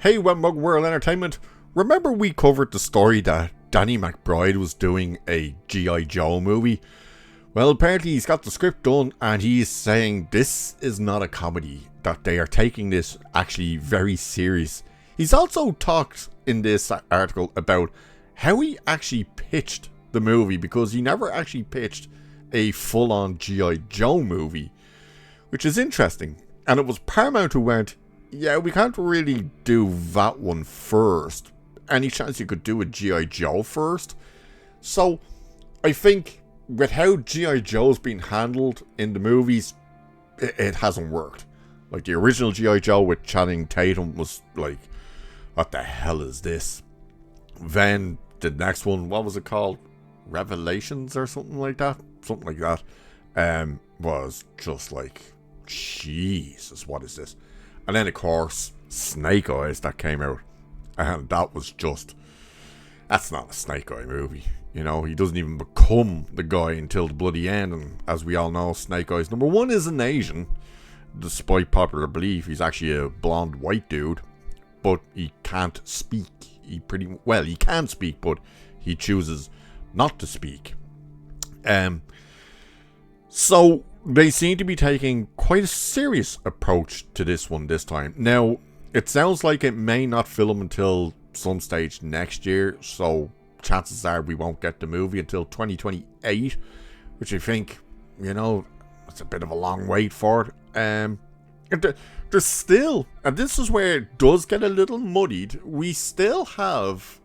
Hey, Webmug World Entertainment. Remember we covered the story that Danny McBride was doing a GI Joe movie? Well, apparently he's got the script done and he's saying this is not a comedy, that they are taking this actually very serious. He's also talked in this article about how he actually pitched the movie, because he never actually pitched a full-on GI Joe movie, which is interesting. And it was Paramount who went, yeah, we can't really do that one first. Any chance you could do a G.I. Joe first? So, I think with how G.I. Joe's been handled in the movies, it hasn't worked. Like, the original G.I. Joe with Channing Tatum was like, what the hell is this? Then, the next one, what was it called? Revelations or something like that? Something like that. Was just like, Jesus, what is this? And then, of course, Snake Eyes that came out. And that was just... That's not a Snake Eye movie. You know, he doesn't even become the guy until the bloody end. And as we all know, Snake Eyes #1 isn't Asian. Despite popular belief, he's actually a blonde white dude. But he can't speak. He can speak, but he chooses not to speak. So... they seem to be taking quite a serious approach to this one this time. Now, it sounds like it may not film until some stage next year, so chances are we won't get the movie until 2028, which I think, you know, it's a bit of a long wait for it. There's still, and this is where it does get a little muddied, we still have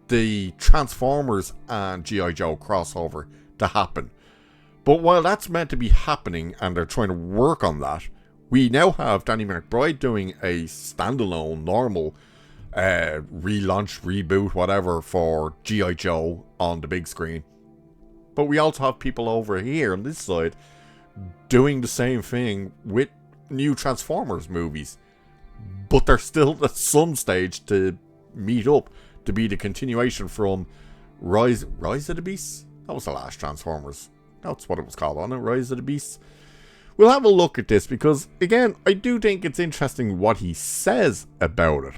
the Transformers and G.I. Joe crossover to happen. But while that's meant to be happening and they're trying to work on that, we now have Danny McBride doing a standalone, normal relaunch, reboot, whatever for G.I. Joe on the big screen. But we also have people over here on this side doing the same thing with new Transformers movies. But they're still at some stage to meet up to be the continuation from Rise of the Beasts? That was the last Transformers. That's what it was called, wasn't it? Rise of the Beasts. We'll have a look at this because, again, I do think it's interesting what he says about it.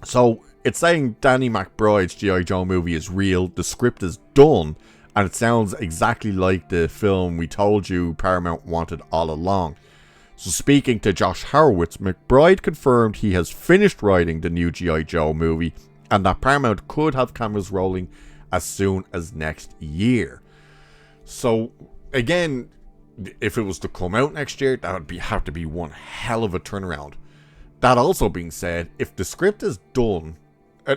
So, it's saying Danny McBride's G.I. Joe movie is real, the script is done, and it sounds exactly like the film we told you Paramount wanted all along. So, speaking to Josh Horowitz, McBride confirmed he has finished writing the new G.I. Joe movie and that Paramount could have cameras rolling as soon as next year. So, again, if it was to come out next year, that would have to be one hell of a turnaround. That also being said, if the script is done,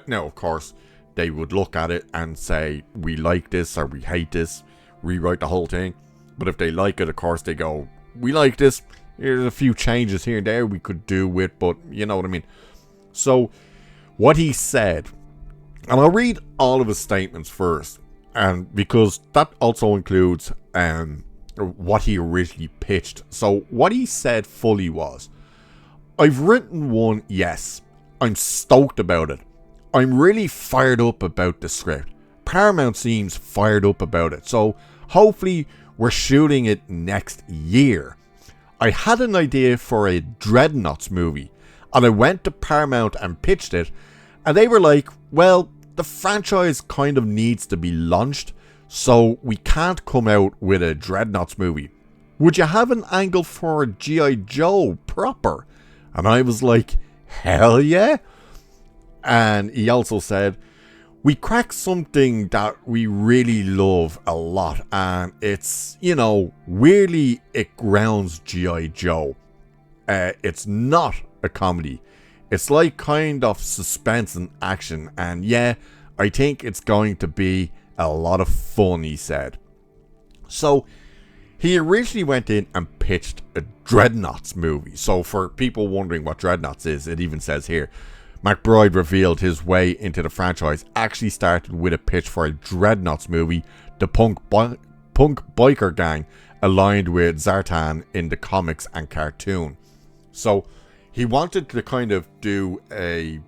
now, of course, they would look at it and say, we like this or we hate this, rewrite the whole thing. But if they like it, of course, they go, we like this, here's a few changes here and there we could do with, but you know what I mean. So, what he said, and I'll read all of his statements first. And because that also includes what he originally pitched. So what he said fully was, I've written one, yes. I'm stoked about it. I'm really fired up about the script. Paramount seems fired up about it. So hopefully we're shooting it next year. I had an idea for a Dreadnoks movie. And I went to Paramount and pitched it. And they were like, well, the franchise kind of needs to be launched, so we can't come out with a Dreadnoks movie. Would you have an angle for a G.I. Joe proper? And I was like, hell yeah. And he also said, we cracked something that we really love a lot, and it's, you know, weirdly it grounds G.I. Joe. It's not a comedy. It's like kind of suspense and action, and yeah, I think it's going to be a lot of fun, he said. So, he originally went in and pitched a Dreadnoks movie. So, for people wondering what Dreadnoks is, it even says here, McBride revealed his way into the franchise actually started with a pitch for a Dreadnoks movie, the punk biker gang aligned with Zartan in the comics and cartoon. So, he wanted to kind of do a...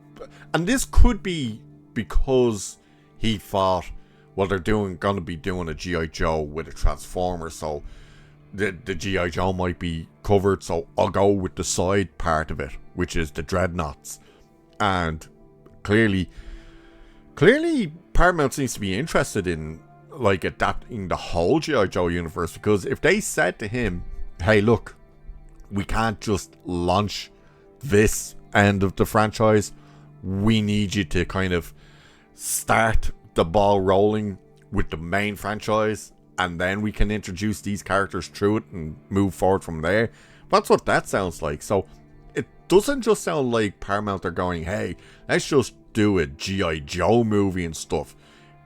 And this could be because he thought, well, they're going to be doing a G.I. Joe with a Transformer, so the G.I. Joe might be covered, so I'll go with the side part of it, which is the Dreadnoks. And clearly Paramount seems to be interested in like adapting the whole GI Joe universe, because if they said to him, hey look, we can't just launch this end of the franchise, we need you to kind of start the ball rolling with the main franchise, and then we can introduce these characters through it and move forward from there. That's what that sounds like. So it doesn't just sound like Paramount are going, hey, let's just do a G.I. Joe movie and stuff.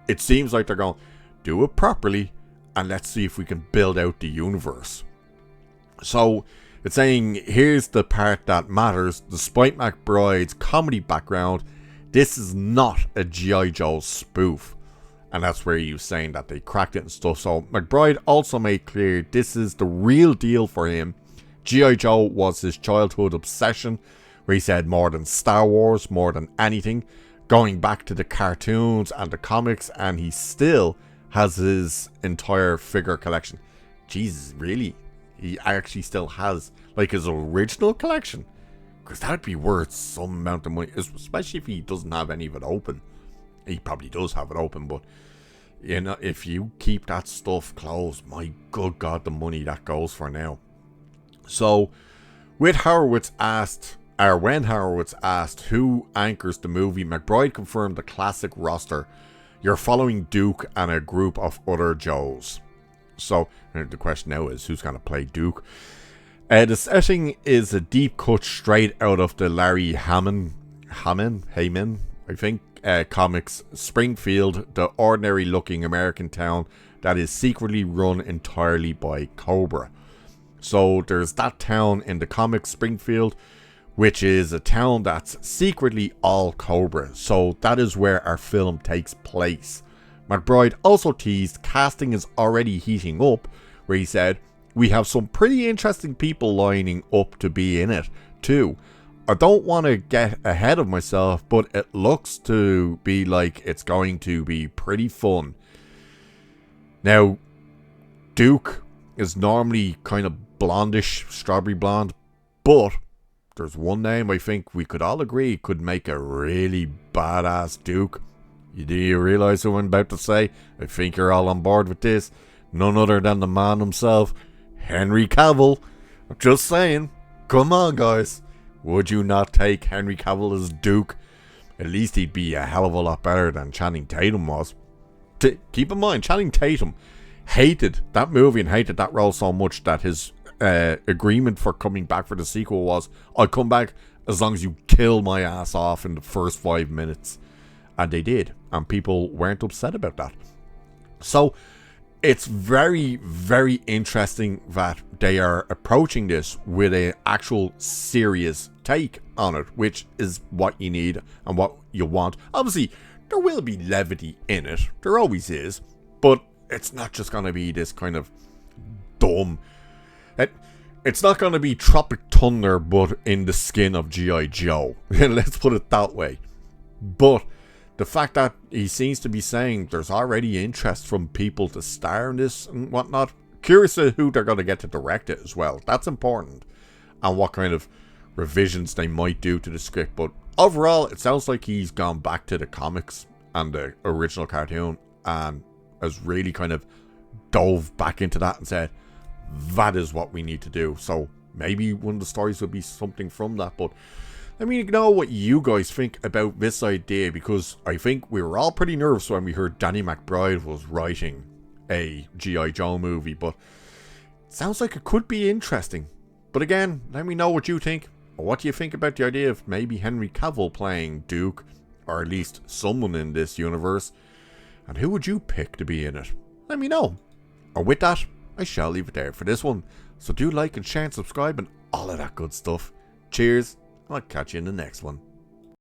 It seems like they're going, do it properly, and let's see if we can build out the universe. So it's saying, here's the part that matters. Despite McBride's comedy background, this is not a G.I. Joe spoof. And that's where he was saying that they cracked it and stuff. So McBride also made clear this is the real deal for him. G.I. Joe was his childhood obsession, where he said more than Star Wars, more than anything, going back to the cartoons and the comics, and he still has his entire figure collection. Jesus, really? He actually still has like his original collection? Because that would be worth some amount of money, especially if he doesn't have any of it open. He probably does have it open, but you know, if you keep that stuff closed, my good God, the money that goes for now. So, when Horowitz asked who anchors the movie, McBride confirmed the classic roster. You're following Duke and a group of other Joes. So, the question now is, who's going to play Duke? The setting is a deep cut straight out of the Larry Heyman, I think, comics. Springfield, the ordinary looking American town that is secretly run entirely by Cobra. So there's that town in the comics, Springfield, which is a town that's secretly all Cobra. So that is where our film takes place. McBride also teased casting is already heating up, where he said, we have some pretty interesting people lining up to be in it too. I don't want to get ahead of myself, but it looks to be like it's going to be pretty fun. Now, Duke is normally kind of blondish, strawberry blonde, but there's one name I think we could all agree could make a really badass Duke. Do you realize who I'm about to say? I think you're all on board with this. None other than the man himself, Henry Cavill. I'm just saying. Come on, guys. Would you not take Henry Cavill as Duke? At least he'd be a hell of a lot better than Channing Tatum was. Keep in mind, Channing Tatum hated that movie and hated that role so much that his agreement for coming back for the sequel was, I'll come back as long as you kill my ass off in the first 5 minutes. And they did. And people weren't upset about that. So it's very, very interesting that they are approaching this with an actual serious take on it, which is what you need and what you want. Obviously, there will be levity in it. There always is. But it's not just going to be this kind of dumb... It's not going to be Tropic Thunder, but in the skin of G.I. Joe. Let's put it that way. But the fact that he seems to be saying there's already interest from people to star in this and whatnot. Curious to who they're going to get to direct it as well. That's important. And what kind of revisions they might do to the script. But overall, it sounds like he's gone back to the comics and the original cartoon and has really kind of dove back into that and said, that is what we need to do. So maybe one of the stories will be something from that. But let me know what you guys think about this idea, because I think we were all pretty nervous when we heard Danny McBride was writing a G.I. Joe movie, but it sounds like it could be interesting. But again, let me know what you think, or what do you think about the idea of maybe Henry Cavill playing Duke, or at least someone in this universe, and who would you pick to be in it? Let me know. And with that, I shall leave it there for this one. So do like and share and subscribe and all of that good stuff. Cheers. I'll catch you in the next one.